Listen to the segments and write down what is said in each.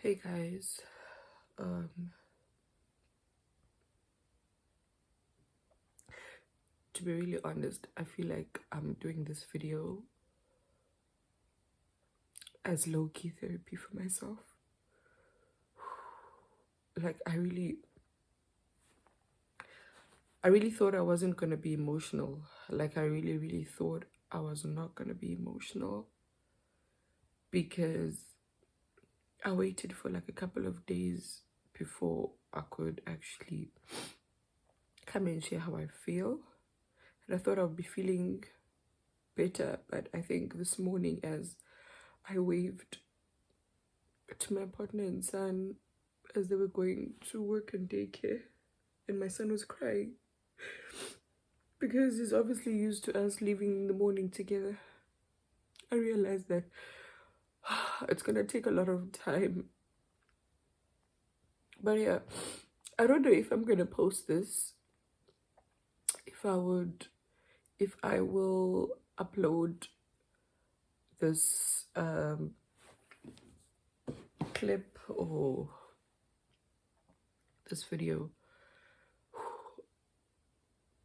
Hey guys, um, to be really honest, I feel like I'm doing this video as low-key therapy for myself. Like I really thought I wasn't gonna be emotional. Like I really thought I was not gonna be emotional because I waited for like a couple of days before I could actually come and share how I feel. And I thought I would be feeling better, but I think this morning as I waved to my partner and son as they were going to work and daycare, and my son was crying because he's obviously used to us leaving in the morning together. I realized that it's gonna take a lot of time. But yeah, I don't know if I'm gonna post this, if I will upload this clip or this video,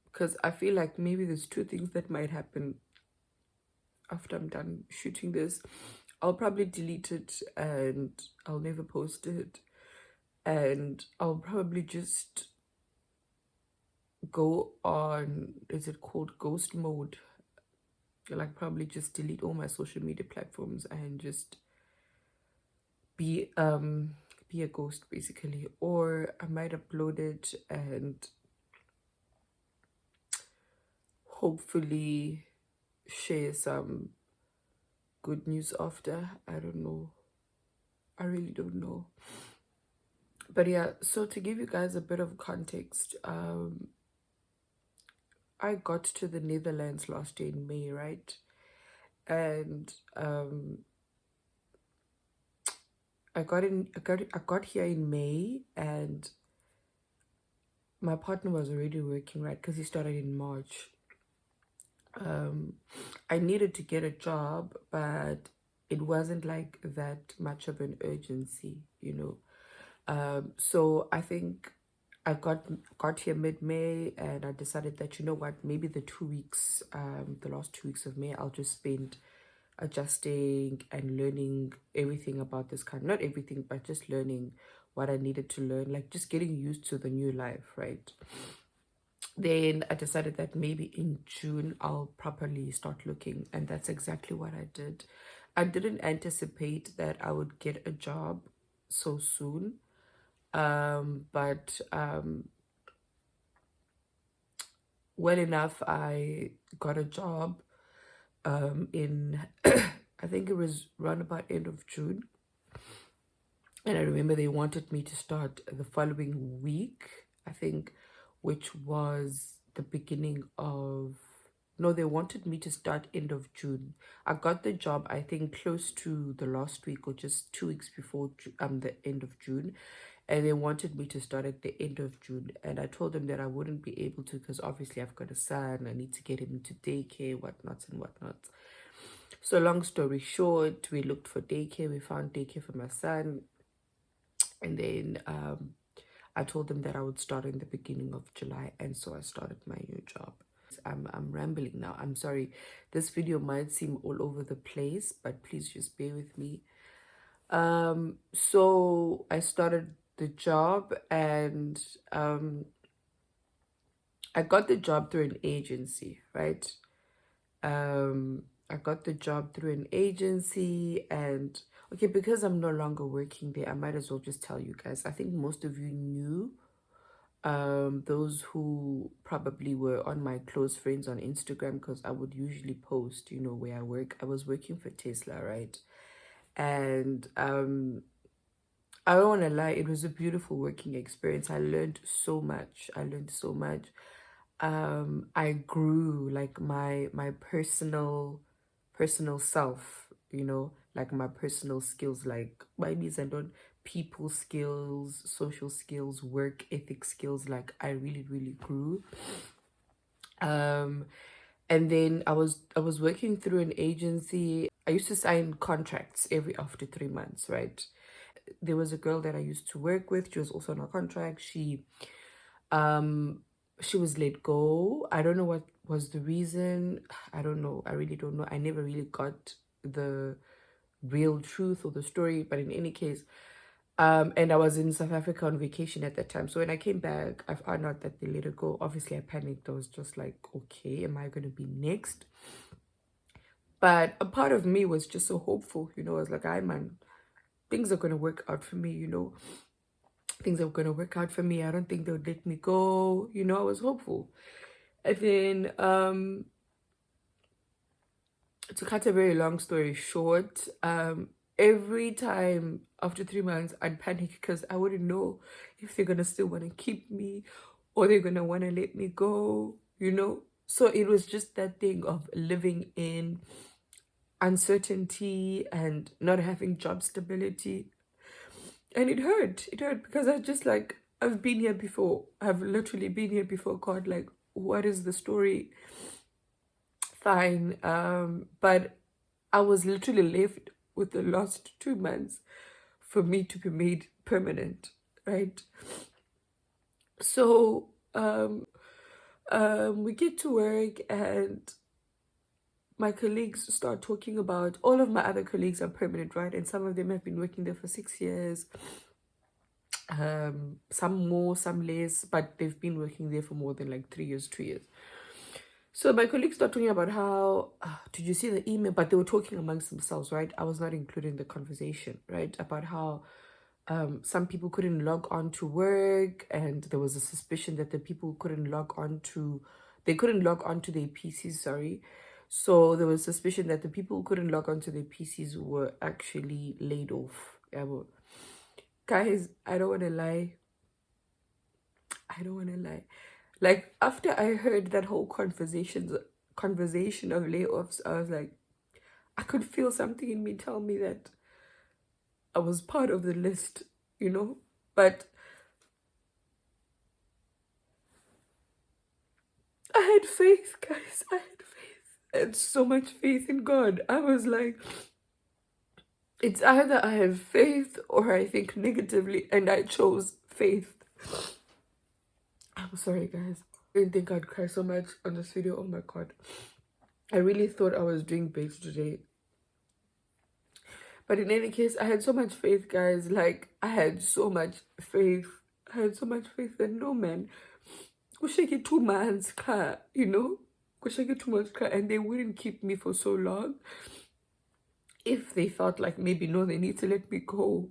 because I feel like maybe there's two things that might happen after I'm done shooting this. I'll probably delete it and I'll never post it, and I'll probably just go on, is it called ghost mode? Like probably just delete all my social media platforms and just be a ghost basically. Or I might upload it and hopefully share some good news after. I don't know. I really don't know. But yeah, so to give you guys a bit of context, I got to the Netherlands last year in May, right? And I got here in May, and my partner was already working, right? Because he started in March. I needed to get a job, but it wasn't like that much of an urgency, you know. So I think I got here mid-May, and I decided that, you know what, maybe the 2 weeks, the last 2 weeks of May, I'll just spend adjusting and learning everything about this country. Not everything, but just learning what I needed to learn, like just getting used to the new life, right? Then I decided that maybe in June I'll properly start looking, and that's exactly what I did. I didn't anticipate that I would get a job so soon, but well enough, I got a job in I think it was around about end of June, and I remember they wanted me to start the following week, I think, which was the beginning of, no, they wanted me to start end of June. I got the job, I think, close to the last week or just 2 weeks before the end of June, and they wanted me to start at the end of June. And I told them that I wouldn't be able to because obviously I've got a son, I need to get him into daycare, whatnot and whatnot. So long story short, we looked for daycare, we found daycare for my son, and then I told them that I would start in the beginning of July, and so I started my new job. I'm rambling now. I'm sorry. This video might seem all over the place, but please just bear with me. So I started the job, and I got the job through an agency, right? I got the job through an agency, and okay, because I'm no longer working there, I might as well just tell you guys. I think most of you knew, those who probably were on my close friends on Instagram, because I would usually post, you know, where I work. I was working for Tesla, right? And I don't want to lie, it was a beautiful working experience. I learned so much. I grew, like my personal self, you know, like my personal skills, like my knees and on people skills, social skills, work ethic skills. Like I really grew. And then I was working through an agency. I used to sign contracts every after 3 months, right? There was a girl that I used to work with. She was also on a contract. Um she was let go. I don't know what was the reason. I don't know. I really don't know. I never really got the real truth or the story, but in any case, and I was in South Africa on vacation at that time. So when I came back, I found out that they let her go. Obviously I panicked. I was just like, okay, am I gonna be next? But a part of me was just so hopeful, I was like, I man, things are gonna work out for me, things are gonna work out for me. I don't think they'll let me go. I was hopeful. And then to cut a very long story short, every time after 3 months I'd panic because I wouldn't know if they're gonna still want to keep me or they're gonna want to let me go. So it was just that thing of living in uncertainty and not having job stability. And it hurt because I just like, I've been here before. I've literally been here before. God, like, what is the story? Fine. But I was literally left with the last 2 months for me to be made permanent, right? So we get to work and my colleagues start talking about, all of my other colleagues are permanent, right? And some of them have been working there for 6 years, some more, some less, but they've been working there for more than like 3 years, 2 years. So my colleagues start talking about how, did you see the email? But they were talking amongst themselves, right? I was not included in the conversation, right? About how some people couldn't log on to work, and there was a suspicion that the people couldn't log on to, they couldn't log on to their PCs, sorry. So there was suspicion that the people who couldn't log on to their PCs were actually laid off. Yeah, well, guys, I don't want to lie. I don't want to lie. Like, after I heard that whole conversation of layoffs, I was like, I could feel something in me tell me that I was part of the list. But I had faith, guys. I had faith. I had so much faith in God. I was like, it's either I have faith or I think negatively, and I chose faith. I'm sorry, guys. I didn't think I'd cry so much on this video. Oh my God. I really thought I was doing big today. But in any case, I had so much faith, guys. Like, I had so much faith. I had so much faith that no man go shake it 2 months car, go shake it 2 months car, and they wouldn't keep me for so long if they felt like maybe no, they need to let me go.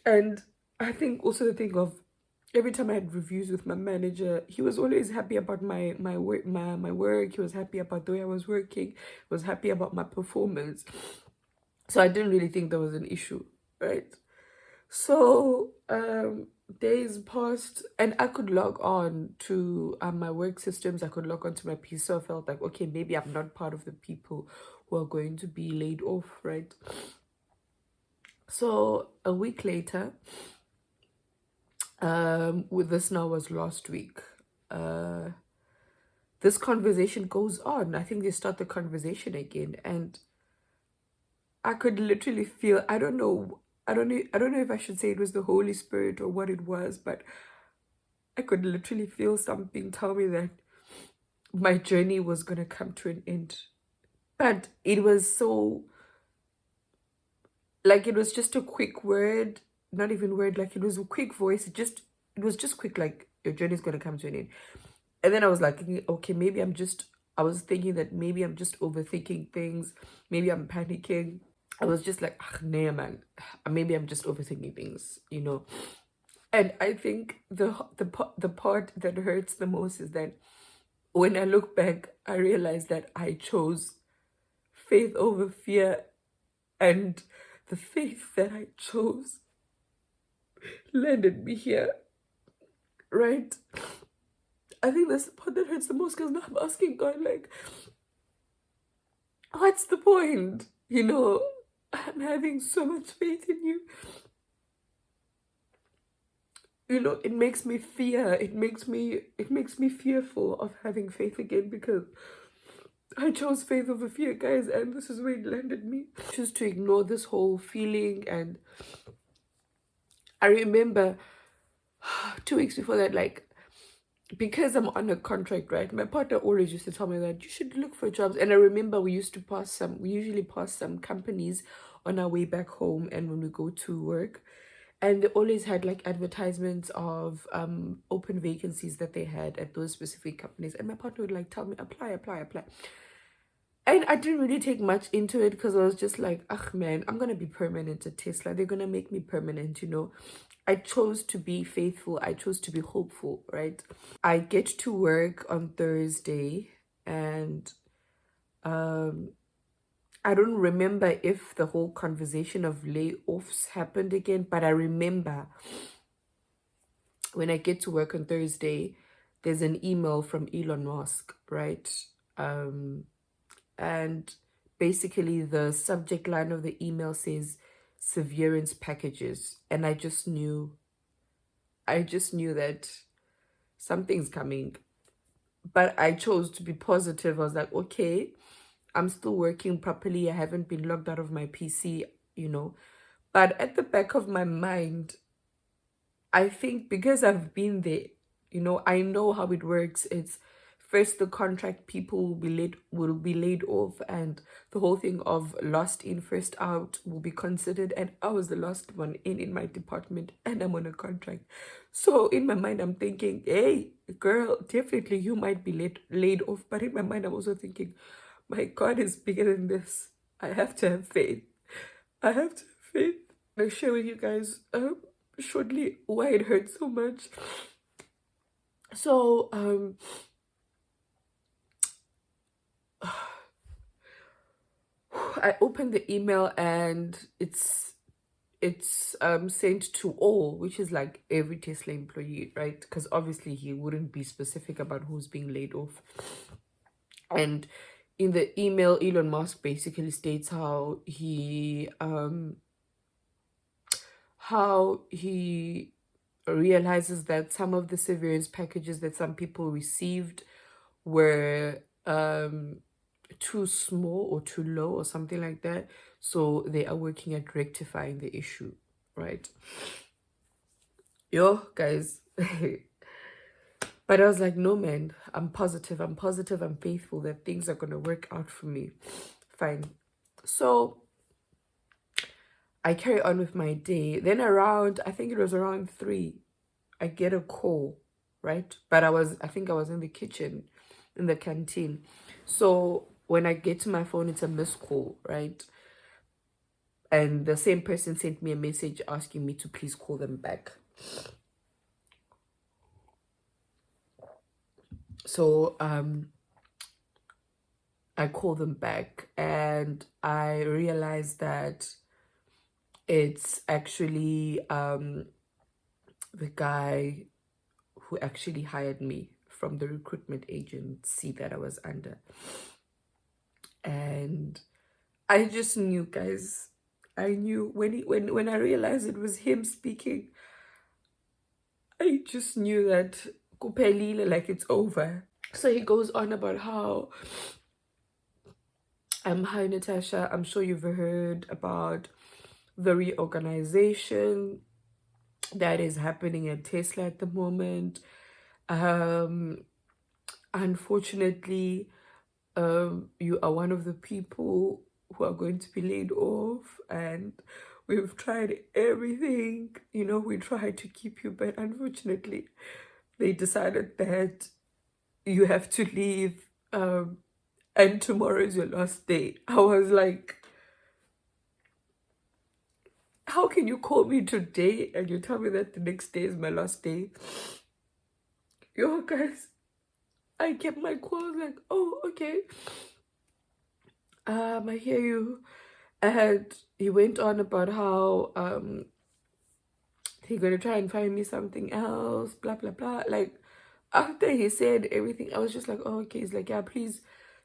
And I think also the thing of, every time I had reviews with my manager, he was always happy about my work, my work. He was happy about the way I was working. He was happy about my performance. So I didn't really think there was an issue, right? So days passed and I could log on to my work systems. I could log on to my PC. So I felt like, okay, maybe I'm not part of the people who are going to be laid off, right? So a week later, with this now was last week, this conversation goes on. I think they start the conversation again, and I could literally feel, I don't know if I should say it was the Holy Spirit or what it was, but I could literally feel something tell me that my journey was going to come to an end. But it was so, like, it was just a quick word, not even word, like it was a quick voice. It was just quick, like, your journey is going to come to an end. And then I was like, okay, I was thinking that maybe I'm just overthinking things. Maybe I'm panicking. I was just like, nah, man, maybe I'm just overthinking things. And I think the part that hurts the most is that when I look back, I realized that I chose faith over fear, and the faith that I chose landed me here, right? I think that's the part that hurts the most, because now I'm asking God, like, what's the point? I'm having so much faith in you. It makes me fear. It makes me fearful of having faith again, because I chose faith over fear, guys, and this is where it landed me. I chose to ignore this whole feeling, and I remember 2 weeks before that, like, because I'm on a contract, right? My partner always used to tell me that you should look for jobs. And I remember we usually pass some companies on our way back home and when we go to work. And they always had like advertisements of open vacancies that they had at those specific companies. And my partner would like tell me, apply, apply, apply. And I didn't really take much into it because I was just like, ugh, man, I'm going to be permanent at Tesla. They're going to make me permanent, you know. I chose to be faithful. I chose to be hopeful, right? I get to work on Thursday, and I don't remember if the whole conversation of layoffs happened again, but I remember when I get to work on Thursday, there's an email from Elon Musk, right? And basically the subject line of the email says severance packages, and I just knew that something's coming. But I chose to be positive. I was like, okay, I'm still working properly. I haven't been locked out of my PC, you know. But at the back of my mind, I think because I've been there, you know, I know how it works. It's first the contract people will be laid off, and the whole thing of last in, first out will be considered. And I was the last one in my department, and I'm on a contract. So in my mind, I'm thinking, hey, girl, definitely you might be laid off. But in my mind, I'm also thinking, my God is bigger than this. I have to have faith. I have to have faith. I'll share with you guys shortly why it hurts so much. So I opened the email, and it's sent to all, which is like every Tesla employee, right? Because obviously he wouldn't be specific about who's being laid off. And in the email, Elon Musk basically states how he realizes that some of the severance packages that some people received were too small or too low or something like that. So they are working at rectifying the issue, right? Yo, guys. But I was like, no, man, I'm positive, I'm faithful that things are going to work out for me. Fine. So I carry on with my day. Then I think it was around 3, I get a call, right? But I think I was in the kitchen, in the canteen. So when I get to my phone, it's a missed call, right? And the same person sent me a message asking me to please call them back. So I call them back, and I realized that it's actually the guy who actually hired me from the recruitment agency that I was under. And I just knew, guys. I knew when I realized it was him speaking, I just knew that kupelile, like it's over. So he goes on about how hi Natasha, I'm sure you've heard about the reorganization that is happening at Tesla at the moment. Unfortunately, you are one of the people who are going to be laid off, and we've tried everything, you know, we tried to keep you, but unfortunately they decided that you have to leave, and tomorrow is your last day. I was like, how can you call me today and you tell me that the next day is my last day? Yo, guys, I kept my cool. I was like, oh, okay. I hear you. And he went on about how he's gonna try and find me something else, blah blah blah. Like after he said everything, I was just like, oh, okay. He's like, yeah, please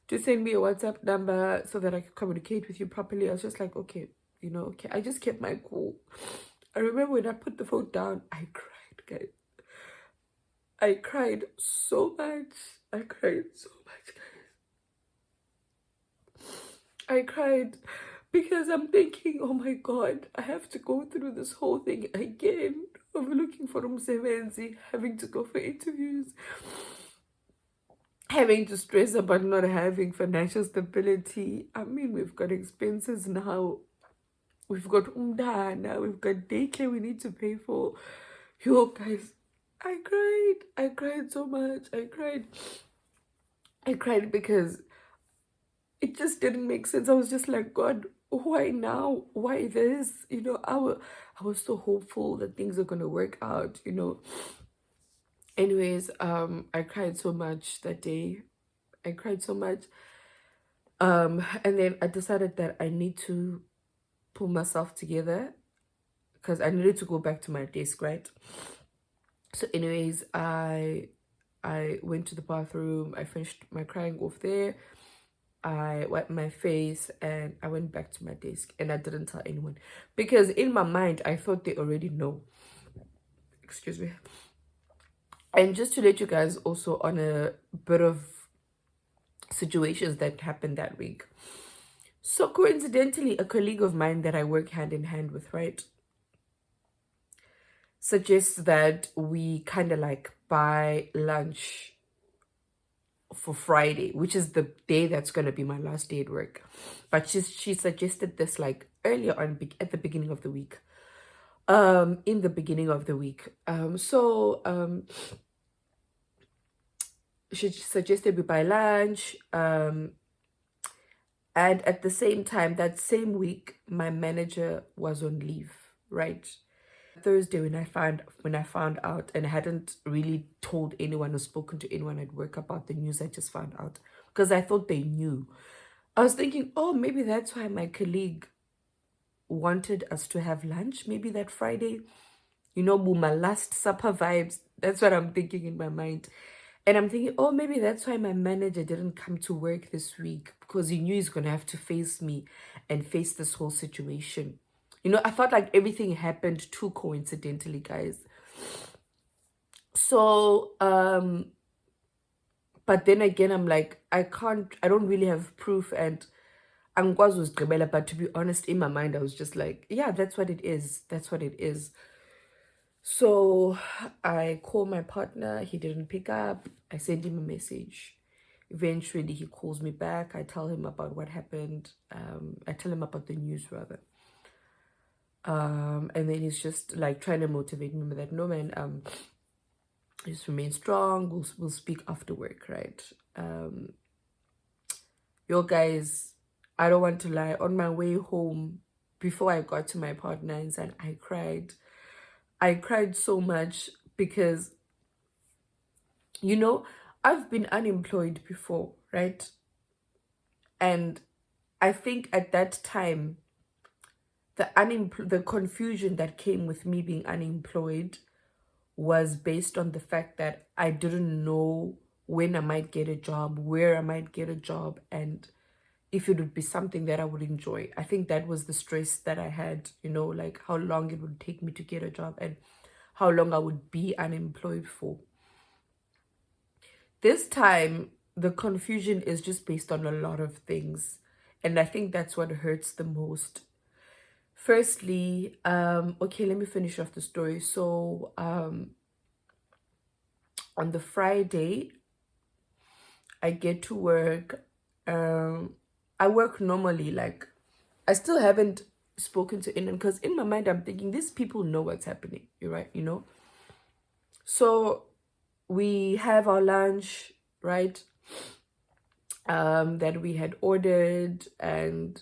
just send me a WhatsApp number so that I can communicate with you properly. I was just like, okay, you know, okay. I just kept my cool. I remember when I put the phone down, I cried, guys. I cried so much. I cried so much, guys. I cried because I'm thinking, oh my God, I have to go through this whole thing again of looking for umsebenzi, having to go for interviews, having to stress about not having financial stability. I mean, we've got expenses now. We've got umdana, we've got daycare we need to pay for. Yo, guys, I cried. I cried so much. I cried because it just didn't make sense. I was just like, God, why now? Why this? I was so hopeful that things are gonna work out. Anyways, I cried so much that day. I cried so much. And then I decided that I need to pull myself together because I needed to go back to my desk, right? So anyways, I went to the bathroom. I finished my crying off there. I wiped my face and I went back to my desk, and I didn't tell anyone because in my mind I thought they already know. Excuse me. And just to let you guys also on a bit of situations that happened that week. So coincidentally, a colleague of mine that I work hand in hand with, right, suggests that we kind of like buy lunch for Friday, which is the day that's going to be my last day at work. But she suggested this like earlier on at the beginning of the week. In the beginning of the week. She suggested we buy lunch. And at the same time, that same week, my manager was on leave, right? Thursday when I found out, and I hadn't really told anyone or spoken to anyone at work about the news I just found out because I thought they knew. I was thinking, oh, maybe that's why my colleague wanted us to have lunch, maybe that Friday, my last supper vibes. That's what I'm thinking in my mind. And I'm thinking, oh, maybe that's why my manager didn't come to work this week because he knew he's going to have to face me and face this whole situation. I felt like everything happened too coincidentally, guys. So, but then again, I'm like, I don't really have proof, and Angwas was Gabela, but to be honest, in my mind, I was just like, yeah, that's what it is. That's what it is. So I called my partner. He didn't pick up. I sent him a message. Eventually, he calls me back. I tell him about what happened. I tell him about the news, rather. And then he's just like trying to motivate me that, no, man, just remain strong. We'll speak after work, right? Yo, guys, I don't want to lie. On my way home, before I got to my partner inside, I cried. I cried so much because, I've been unemployed before, right? And I think at that time, the confusion that came with me being unemployed was based on the fact that I didn't know when I might get a job, where I might get a job, and if it would be something that I would enjoy. I think that was the stress that I had, like how long it would take me to get a job and how long I would be unemployed for. This time, the confusion is just based on a lot of things. And I think that's what hurts the most. Firstly, okay, let me finish off the story. So, on the Friday, I get to work. I work normally, like, I still haven't spoken to anyone because in my mind, I'm thinking these people know what's happening, you're right, So, we have our lunch, right? That we had ordered, and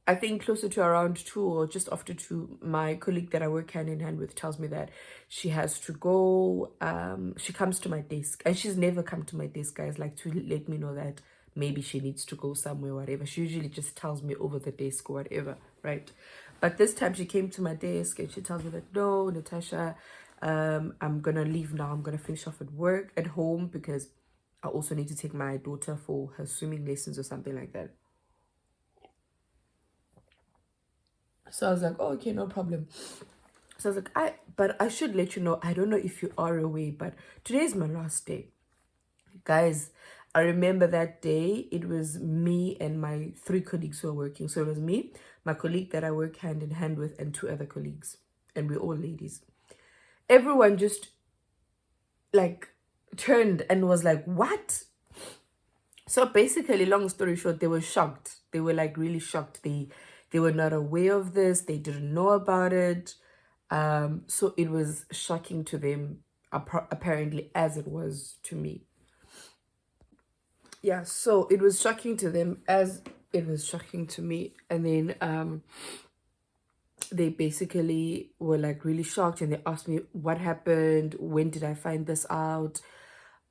I think closer to around 2 or just after 2, my colleague that I work hand in hand with tells me that she has to go. She comes to my desk, and she's never come to my desk, guys, like to let me know that maybe she needs to go somewhere, whatever. She usually just tells me over the desk or whatever, right? But this time she came to my desk and she tells me that, no, Natasha, I'm gonna leave now. I'm gonna finish off at home because I also need to take my daughter for her swimming lessons or something like that. So I was like, oh, okay, no problem. So I was like, but I should let you know, I don't know if you are away, but today is my last day. Guys, I remember that day, it was me and my 3 colleagues who were working. So it was me, my colleague that I work hand in hand with, and 2 other colleagues. And we're all ladies. Everyone just like turned and was like, what? So basically, long story short, they were shocked. They were like really shocked. They were not aware of this. They didn't know about it. So it was shocking to them, apparently, as it was to me. Yeah, so it was shocking to them as it was shocking to me. And then they basically were like really shocked, and they asked me what happened, when did I find this out,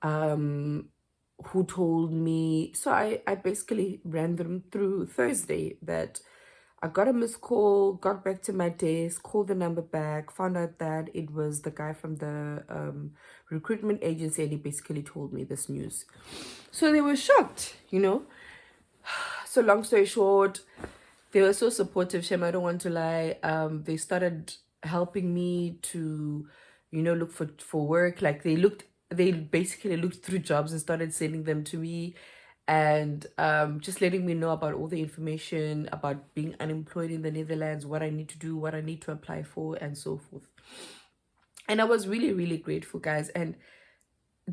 who told me. So I basically ran them through Thursday that I got a missed call, got back to my desk, called the number back, found out that it was the guy from the recruitment agency, and he basically told me this news. So they were shocked, you know. So long story short, they were so supportive, Shem, I don't want to lie. They started helping me to, you know, look for work. Like they basically looked through jobs and started sending them to me, and just letting me know about all the information about being unemployed in the Netherlands, what I need to do, what I need to apply for, and so forth. And I was really, really grateful, guys. And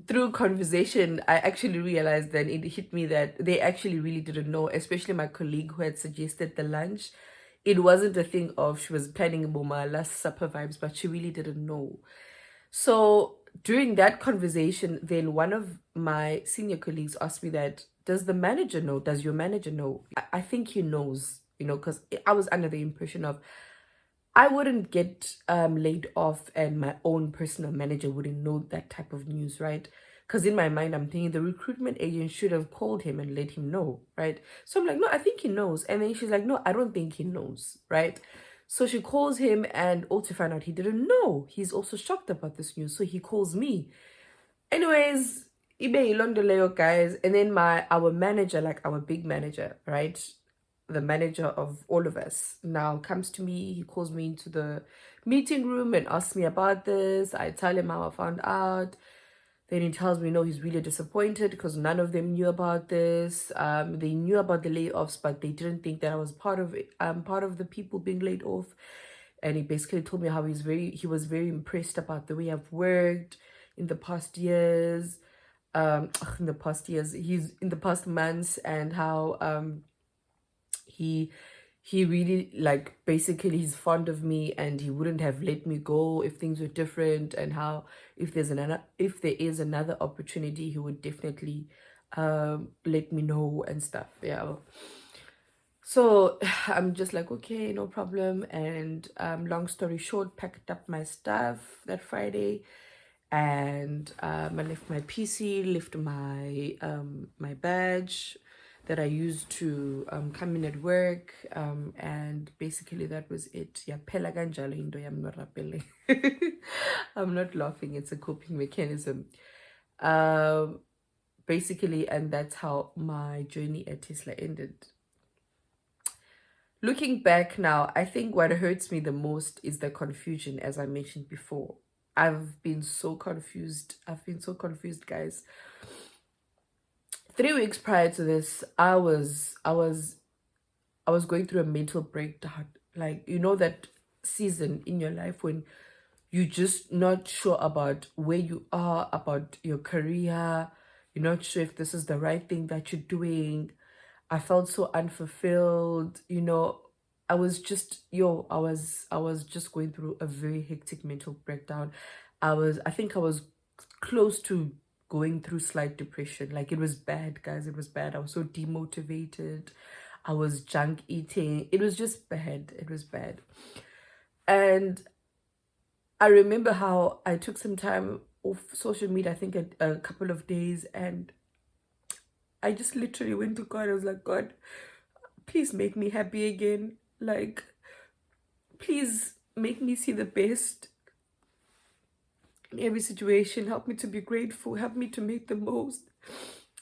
through conversation, I actually realized that it hit me that they actually really didn't know, especially my colleague who had suggested the lunch. It wasn't a thing of she was planning my last supper vibes, but she really didn't know. So during that conversation, then one of my senior colleagues asked me that, does the manager know? Does your manager know? I think he knows, you know, because I was under the impression of I wouldn't get laid off and my own personal manager wouldn't know that type of news, right? Because in my mind, I'm thinking the recruitment agent should have called him and let him know, right? So I'm like, no, I think he knows. And then she's like, no, I don't think he knows, right? So she calls him, and all to find out he didn't know. He's also shocked about this news. So he calls me. Anyways, ibe ilondoleo, guys. And then our manager, like our big manager, right? The manager of all of us now comes to me. He calls me into the meeting room and asks me about this. I tell him how I found out. Then he tells me, no, he's really disappointed because none of them knew about this. They knew about the layoffs, but they didn't think that I was part of it, part of the people being laid off. And he basically told me how he was very impressed about the way I've worked in the past years. In the past years, he's in the past months, and how he really, like, basically he's fond of me and he wouldn't have let me go if things were different, and how if there is another opportunity, he would definitely let me know and stuff. Yeah. So I'm just like, okay, no problem. And long story short, packed up my stuff that Friday, and I left my PC, left my my badge that I used to come in at work, and basically that was it. Yeah, phela kanjalo into yami norapele. I'm not laughing, it's a coping mechanism. Basically, and that's how my journey at Tesla ended. Looking back now, I think what hurts me the most is the confusion, as I mentioned before. I've been so confused. I've been so confused, guys. 3 weeks prior to this, I was going through a mental breakdown. Like, you know, that season in your life when you're just not sure about where you are, about your career. You're not sure if this is the right thing that you're doing. I felt so unfulfilled, you know. I was just just going through a very hectic mental breakdown. I think I was close to going through slight depression. Like, it was bad, guys. It was bad. I was so demotivated. I was junk eating. It was just bad. It was bad. And I remember how I took some time off social media, I think a couple of days, and I just literally went to God. I was like, God, please make me happy again. Like, please make me see the best in every situation. Help me to be grateful. Help me to make the most.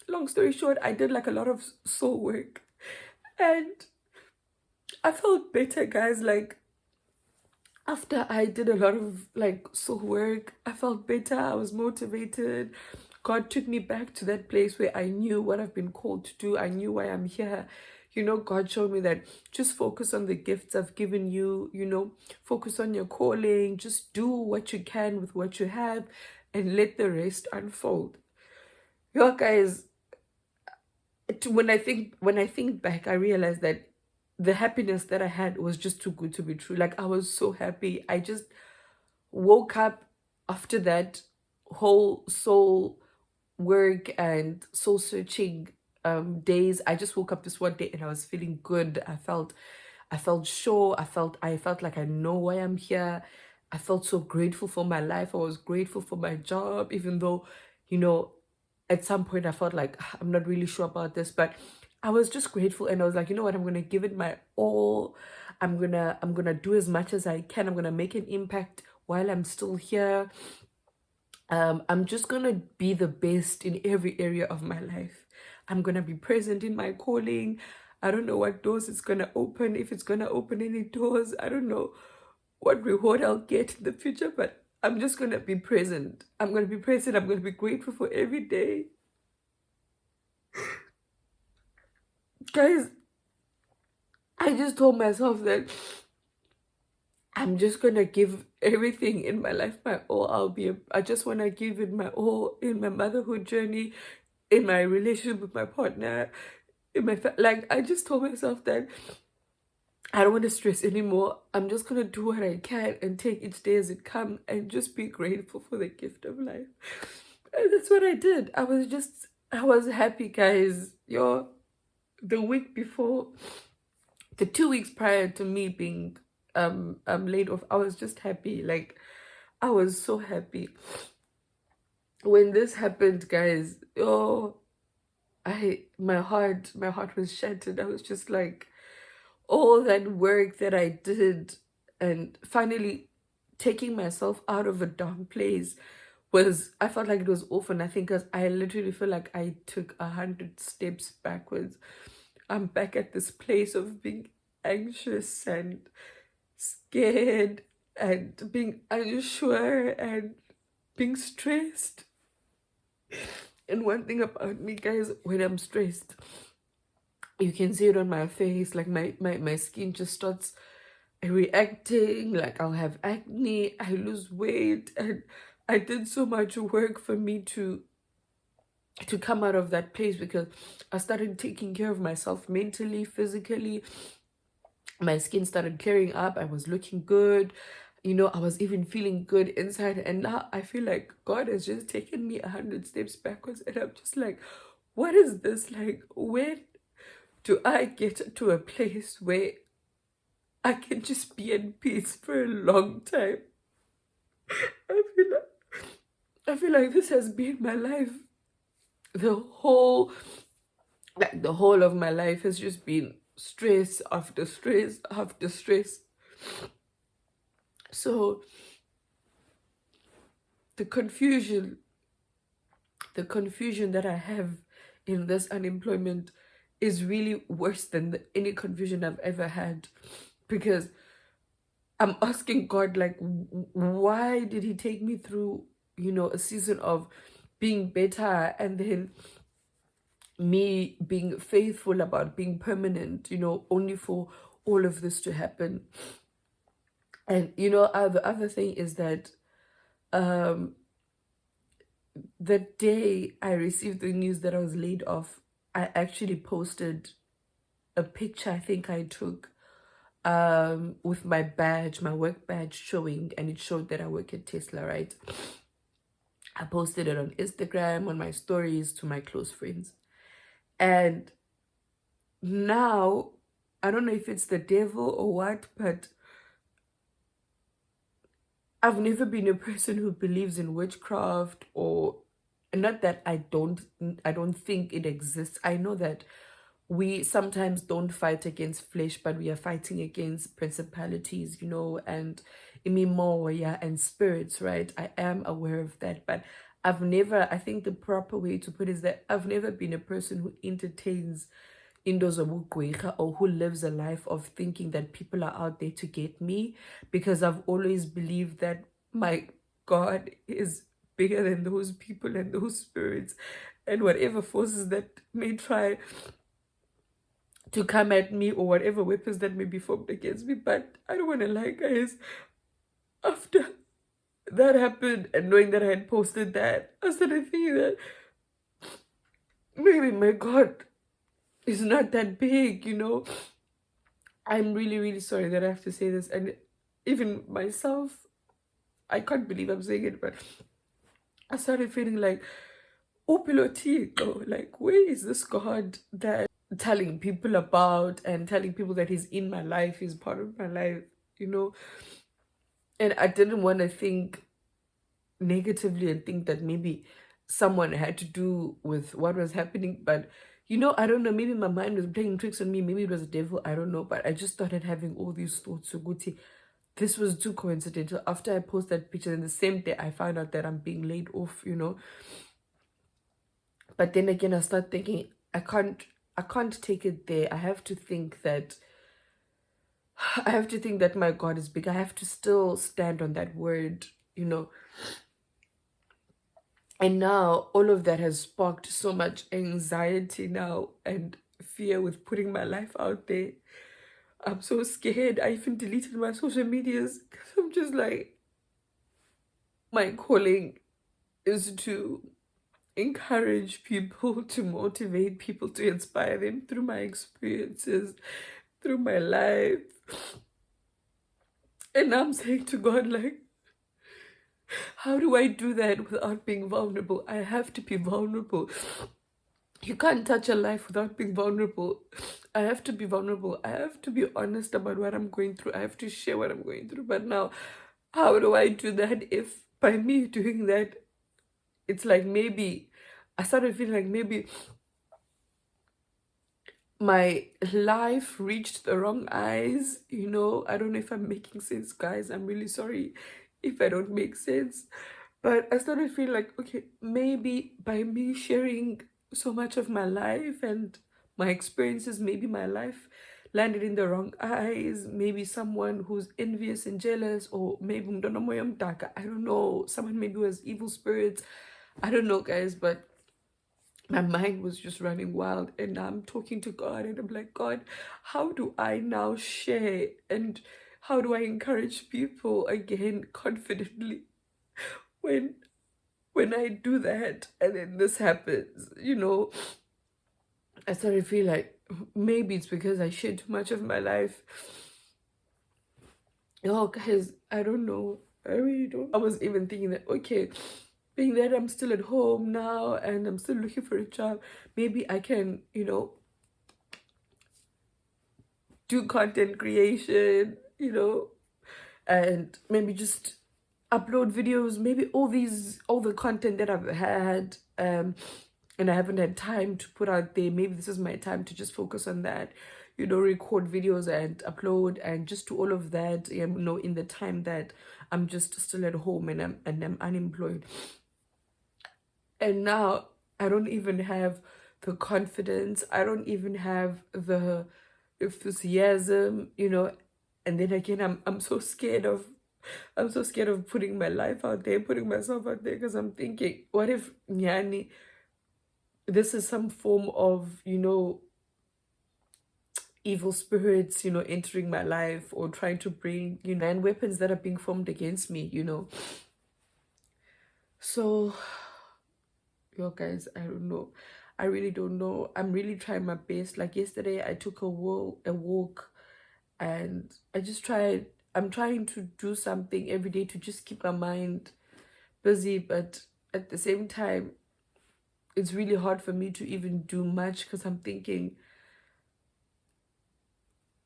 Long story short, I did like a lot of soul work, and I felt better, guys. Like, after I did a lot of like soul work, I felt better. I was motivated. God took me back to that place where I knew what I've been called to do. I knew why I'm here. You know, God showed me that just focus on the gifts I've given you, you know, focus on your calling, just do what you can with what you have and let the rest unfold. Yo, guys, when I think back, I realized that the happiness that I had was just too good to be true. Like I was so happy. I just woke up after that whole soul work and soul searching days. I just woke up this one day and I was feeling good. I felt sure. I felt like I know why I'm here. I felt so grateful for my life. I was grateful for my job, even though, you know, at some point I felt like I'm not really sure about this, but I was just grateful and I was like, you know what, I'm gonna give it my all. I'm gonna do as much as I can. I'm gonna make an impact while I'm still here. I'm just gonna be the best in every area of my life. I'm gonna be present in my calling. I don't know what doors it's gonna open, if it's gonna open any doors. I don't know what reward I'll get in the future, but I'm just gonna be present. I'm gonna be present. I'm gonna be grateful for every day. Guys, I just told myself that I'm just gonna give everything in my life my all. I just wanna give it my all in my motherhood journey, in my relationship with my partner, like I just told myself that I don't want to stress anymore. I'm just gonna do what I can and take each day as it comes and just be grateful for the gift of life. And that's what I did. I was happy, guys. The week before, the 2 weeks prior to me being laid off, I was just happy. Like I was so happy. When this happened, guys, my heart was shattered. I was just like, all that work that I did and finally taking myself out of a down place I felt like it was awful. And I think because I literally feel like I took 100 steps backwards. I'm back at this place of being anxious and scared and being unsure and being stressed. And one thing about me, guys, when I'm stressed, you can see it on my face. Like my skin just starts reacting. Like I'll have acne, I lose weight, and I did so much work for me to come out of that place because I started taking care of myself mentally, physically. My skin started clearing up. I was looking good. You know, I was even feeling good inside. And now I feel like God has just taken me 100 steps backwards. And I'm just like, what is this? Like, when do I get to a place where I can just be in peace for a long time? I feel like this has been my life. The whole of my life has just been stress after stress after stress. So the confusion that I have in this unemployment is really worse than any confusion I've ever had, because I'm asking God, like, why did he take me through, you know, a season of being better and then me being faithful about being permanent, you know, only for all of this to happen. And, you know, the other thing is that the day I received the news that I was laid off, I actually posted a picture I think I took with my badge, my work badge showing, and it showed that I work at Tesla, right? I posted it on Instagram, on my stories, to my close friends. And now, I don't know if it's the devil or what, but I've never been a person who believes in witchcraft, or not that I don't think it exists. I know that we sometimes don't fight against flesh, but we are fighting against principalities, you know, and imimoya and spirits, right? I am aware of that, but I think the proper way to put it is that I've never been a person who entertains indoors of or who lives a life of thinking that people are out there to get me, because I've always believed that my God is bigger than those people and those spirits and whatever forces that may try to come at me, or whatever weapons that may be formed against me. But I don't want to lie, guys. After that happened and knowing that I had posted that, I started thinking that maybe my God is not that big, you know. I'm really, really sorry that I have to say this. And even myself, I can't believe I'm saying it, but I started feeling like, oh, Pilotito, like, where is this God that telling people about and telling people that he's in my life, he's part of my life, you know? And I didn't want to think negatively and think that maybe someone had to do with what was happening. But, you know, I don't know, maybe my mind was playing tricks on me. Maybe it was the devil, I don't know. But I just started having all these thoughts. So, Guti, this was too coincidental. After I posted that picture, and the same day I found out that I'm being laid off, you know. But then again, I start thinking, I can't take it there. I have to think that my God is big. I have to still stand on that word, you know. And now all of that has sparked so much anxiety now and fear with putting my life out there. I'm so scared. I even deleted my social medias because I'm just like, my calling is to encourage people, to motivate people, to inspire them through my experiences, through my life. And I'm saying to God, like, how do I do that without being vulnerable? I have to be vulnerable. You can't touch a life without being vulnerable. I have to be vulnerable. I have to be honest about what I'm going through. I have to share what I'm going through. But now, how do I do that if by me doing that, it's like maybe, I started feeling like maybe my life reached the wrong eyes, you know. I don't know if I'm making sense, guys. I'm really sorry if I don't make sense. But I started feeling like, okay, maybe by me sharing so much of my life and my experiences, maybe my life landed in the wrong eyes. Maybe someone who's envious and jealous, or maybe I don't know, someone maybe who has evil spirits. I don't know, guys, but my mind was just running wild. And I'm talking to God and I'm like, God, how do I now share, and how do I encourage people again confidently when I do that and then this happens, you know. I started to feel like maybe it's because I shared too much of my life. Oh, guys, I don't know. I really don't. I was even thinking that, okay, being that I'm still at home now and I'm still looking for a job, maybe I can, you know, do content creation, you know, and maybe just upload videos, maybe all the content that I've had and I haven't had time to put out there. Maybe this is my time to just focus on that, you know, record videos and upload and just do all of that, you know, in the time that I'm just still at home and I'm unemployed. And now I don't even have the confidence, I don't even have the enthusiasm, you know. And then again, I'm so scared of putting my life out there, putting myself out there, because I'm thinking, what if Nyani, this is some form of, you know, evil spirits, you know, entering my life or trying to bring, you know, and weapons that are being formed against me, you know. So, yo, guys, I don't know. I really don't know. I'm really trying my best. Like yesterday, I took a walk, and I'm trying to do something every day to just keep my mind busy, but at the same time, it's really hard for me to even do much because I'm thinking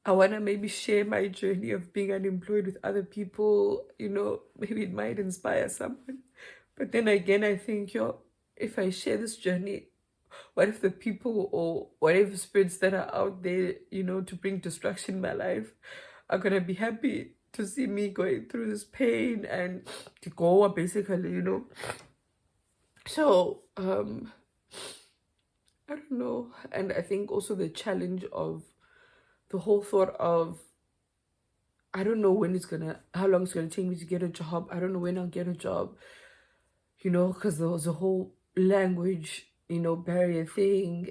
I want to maybe share my journey of being unemployed with other people, you know, maybe it might inspire someone. But then again, I think, yo, if I share this journey, what if the people or whatever spirits that are out there, you know, to bring destruction in my life are going to be happy to see me going through this pain and to go basically, you know. So, I don't know. And I think also the challenge of the whole thought of, I don't know how long it's gonna take me to get a job. I don't know when I'll get a job. you know, because there was a whole language, you know, barrier thing.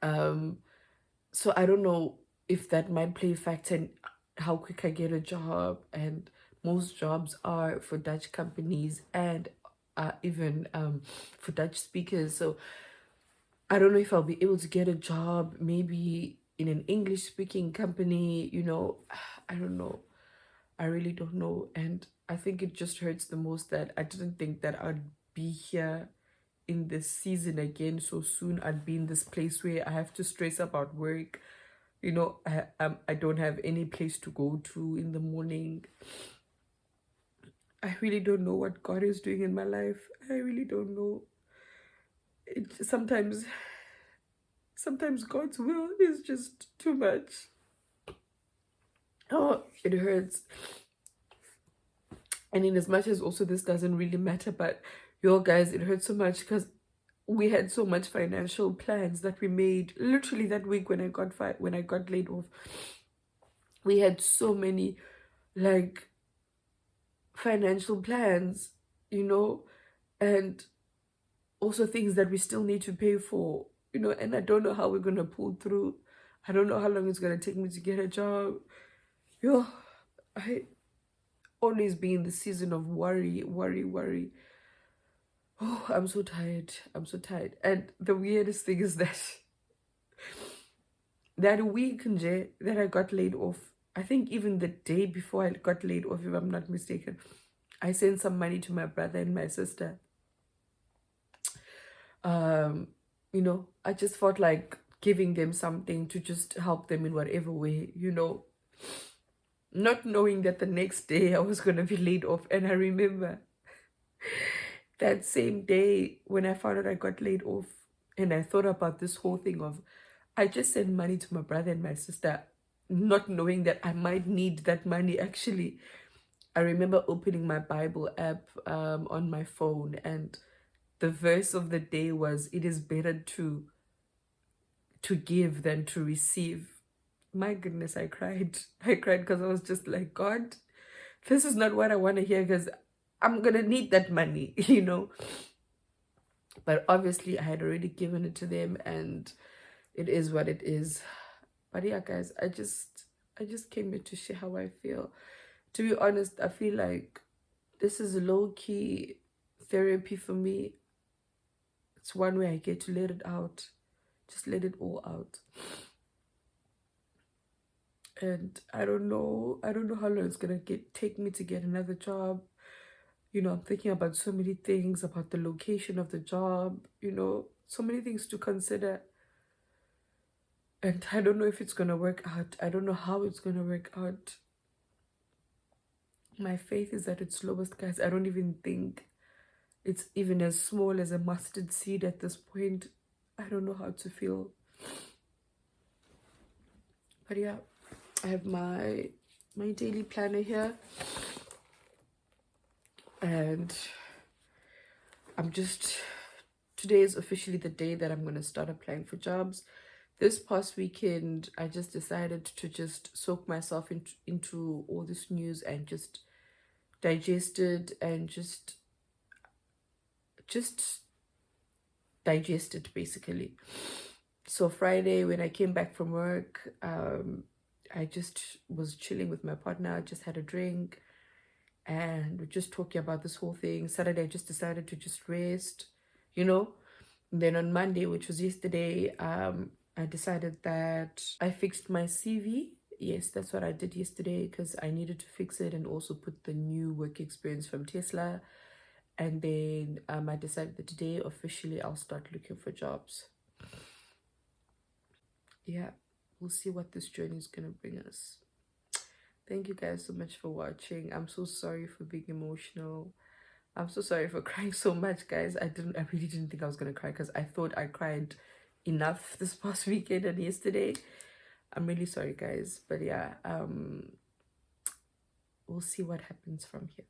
Um, so I don't know if that might play a factor in how quick I get a job. And most jobs are for Dutch companies and even for Dutch speakers. So I don't know if I'll be able to get a job maybe in an English speaking company, you know. I don't know. I really don't know. And I think it just hurts the most that I didn't think that I'd be here in this season again so soon. I'd be in this place where I have to stress about work. You know, I don't have any place to go to in the morning. I really don't know what God is doing in my life. I really don't know. It sometimes God's will is just too much. Oh, it hurts. And in as much as also this doesn't really matter, but yo guys, it hurts so much because we had so much financial plans that we made literally that week when I got laid off. We had so many like financial plans, you know, and also things that we still need to pay for, you know, and I don't know how we're gonna pull through. I don't know how long it's gonna take me to get a job. Yo, I always be in the season of worry. Oh, I'm so tired. I'm so tired. And the weirdest thing is that that week nje, that I got laid off, I think even the day before I got laid off, if I'm not mistaken, I sent some money to my brother and my sister. You know, I just felt like giving them something to just help them in whatever way, you know, not knowing that the next day I was going to be laid off. And I remember that same day when I found out I got laid off, and I thought about this whole thing of I just sent money to my brother and my sister, not knowing that I might need that money actually. I remember opening my Bible app on my phone, and the verse of the day was, "It is better to give than to receive." My goodness, I cried. I cried because I was just like, God, this is not what I want to hear because I'm going to need that money, you know. But obviously I had already given it to them and it is what it is. But yeah, guys, I just came here to share how I feel. To be honest, I feel like this is low-key therapy for me. It's one way I get to let it out. Just let it all out. And I don't know how long it's gonna take me to get another job. You know, I'm thinking about so many things, about the location of the job, you know, so many things to consider. And I don't know if it's gonna work out. I don't know how it's gonna work out. My faith is at its lowest, guys. I don't even think it's even as small as a mustard seed at this point. I don't know how to feel. But yeah, I have my daily planner here. And today is officially the day that I'm going to start applying for jobs. This past weekend, I just decided to just soak myself into all this news and just digest it and just digest it basically. So Friday when I came back from work, I just was chilling with my partner. I just had a drink and we're just talking about this whole thing. Saturday I just decided to just rest, you know. And then on Monday, which was yesterday, I decided that I fixed my CV. Yes, that's what I did yesterday because I needed to fix it and also put the new work experience from Tesla. And then I decided that today officially I'll start looking for jobs. Yeah, we'll see what this journey is gonna bring us. Thank you guys so much for watching. I'm so sorry for being emotional. I'm so sorry for crying so much, guys. I really didn't think I was gonna cry because I thought I cried enough this past weekend and yesterday. I'm really sorry, guys. But yeah, we'll see what happens from here.